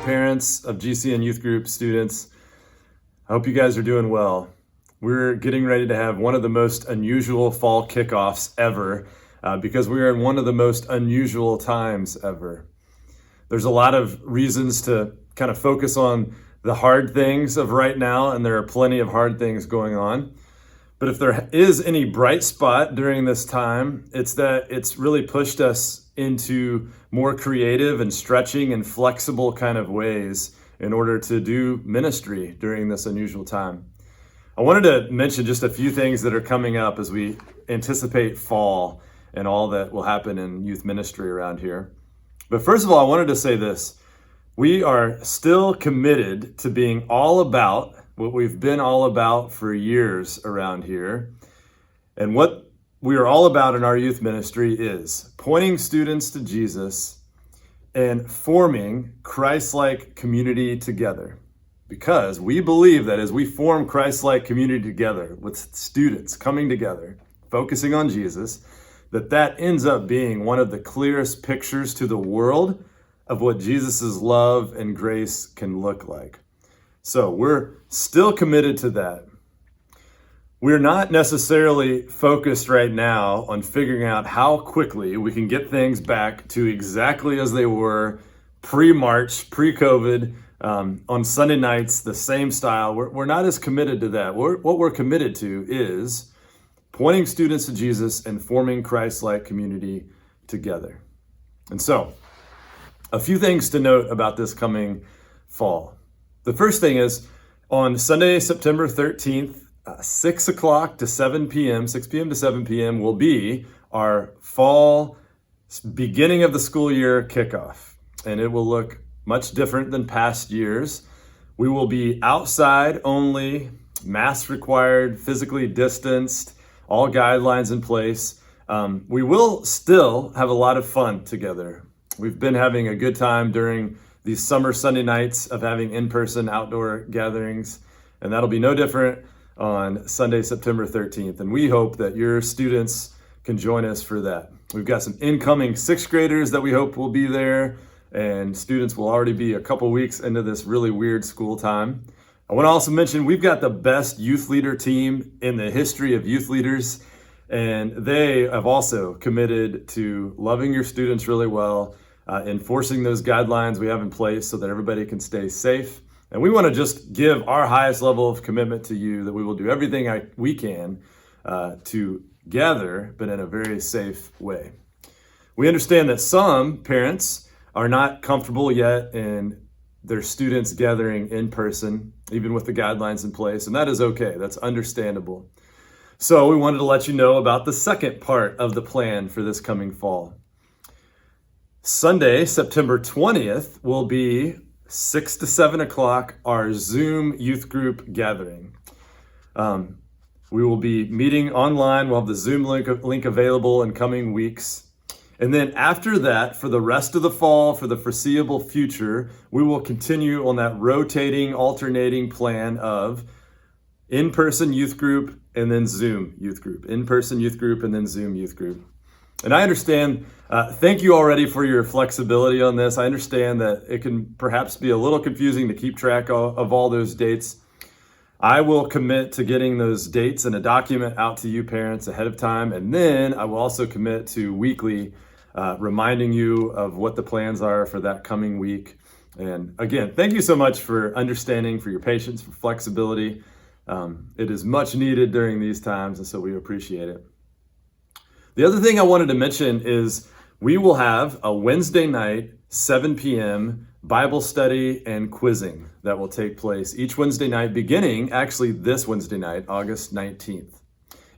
parents of GCN Youth Group students. I hope you guys are doing well. We're getting ready to have one of the most unusual fall kickoffs ever because we are in one of the most unusual times ever. There's a lot of reasons to kind of focus on the hard things of right now, and there are plenty of hard things going on. But if there is any bright spot during this time, it's that it's really pushed us into more creative and stretching and flexible kind of ways in order to do ministry during this unusual time. I wanted to mention just a few things that are coming up as we anticipate fall and all that will happen in youth ministry around here. But first of all, I wanted to say this. We are still committed to being all about what we've been all about for years around here. And what we are all about in our youth ministry is pointing students to Jesus and forming Christ-like community together. Because we believe that as we form Christ-like community together with students coming together, focusing on Jesus, that ends up being one of the clearest pictures to the world of what Jesus' love and grace can look like. So we're still committed to that. We're not necessarily focused right now on figuring out how quickly we can get things back to exactly as they were pre-March, pre-COVID, on Sunday nights, the same style. We're not as committed to that. What we're committed to is pointing students to Jesus and forming Christ-like community together. And so, a few things to note about this coming fall. The first thing is on Sunday, September 13th, 6 o'clock to 7 p.m., 6 p.m. to 7 p.m. will be our fall beginning of the school year kickoff. And it will look much different than past years. We will be outside only, mask required, physically distanced, all guidelines in place. We will still have a lot of fun together. We've been having a good time during these summer Sunday nights of having in-person outdoor gatherings, and that'll be no different on Sunday, September 13th. And we hope that your students can join us for that. We've got some incoming sixth graders that we hope will be there, and students will already be a couple weeks into this really weird school time. I want to also mention we've got the best youth leader team in the history of youth leaders, and they have also committed to loving your students really well, enforcing those guidelines we have in place so that everybody can stay safe. And we want to just give our highest level of commitment to you that we will do everything we can to gather, but in a very safe way. We understand that some parents are not comfortable yet in their students gathering in person, even with the guidelines in place, and that is okay. That's understandable. So we wanted to let you know about the second part of the plan for this coming fall. Sunday, September 20th, will be 6 to 7 o'clock, our Zoom youth group gathering. We will be meeting online. We'll have the Zoom link available in coming weeks. And then after that, for the rest of the fall, for the foreseeable future, we will continue on that rotating, alternating plan of in-person youth group and then Zoom youth group. In-person youth group and then Zoom youth group. And I understand, thank you already for your flexibility on this. I understand that it can perhaps be a little confusing to keep track of all those dates. I will commit to getting those dates in a document out to you parents ahead of time. And then I will also commit to weekly reminding you of what the plans are for that coming week. And again, thank you so much for understanding, for your patience, for flexibility. It is much needed during these times, and so we appreciate it. The other thing I wanted to mention is we will have a Wednesday night, 7 p.m. Bible study and quizzing that will take place each Wednesday night, beginning actually this Wednesday night, August 19th.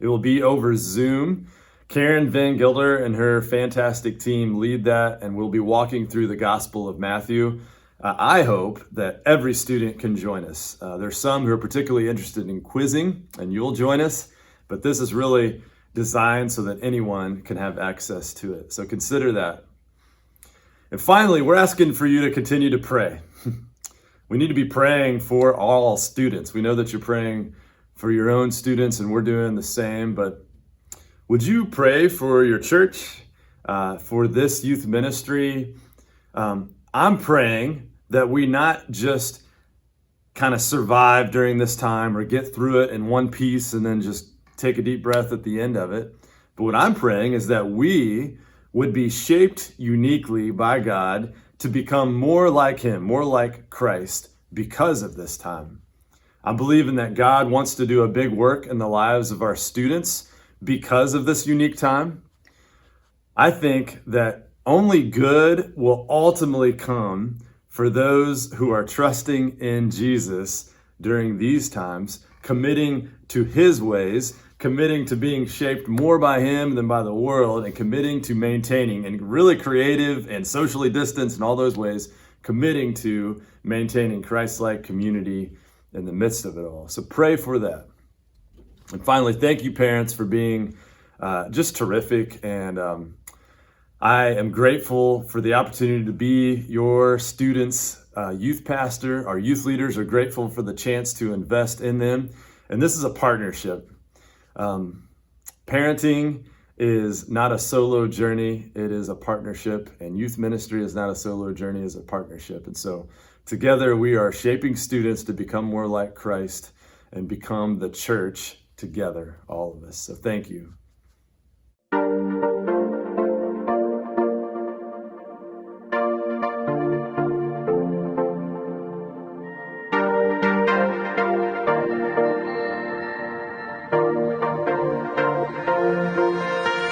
It will be over Zoom. Karen Van Gilder and her fantastic team lead that, and we'll be walking through the Gospel of Matthew. I hope that every student can join us. There's some who are particularly interested in quizzing, and you'll join us, but this is really designed so that anyone can have access to it. So consider that. And finally, we're asking for you to continue to pray. We need to be praying for all students. We know that you're praying for your own students, and we're doing the same, but would you pray for your church, for this youth ministry? I'm praying that we not just kind of survive during this time or get through it in one piece and then just take a deep breath at the end of it. But what I'm praying is that we would be shaped uniquely by God to become more like Him, more like Christ because of this time. I'm believing that God wants to do a big work in the lives of our students because of this unique time. I think that only good will ultimately come for those who are trusting in Jesus during these times, committing to His ways, committing to being shaped more by Him than by the world, and committing to maintaining, and really creative and socially distanced in all those ways, committing to maintaining Christ-like community in the midst of it all. So pray for that. And finally, thank you, parents, for being just terrific. And I am grateful for the opportunity to be your students' youth pastor. Our youth leaders are grateful for the chance to invest in them. And this is a partnership. Parenting is not a solo journey. It is a partnership. And youth ministry is not a solo journey, it's a partnership. And so together we are shaping students to become more like Christ and become the church together, all of us. So thank you.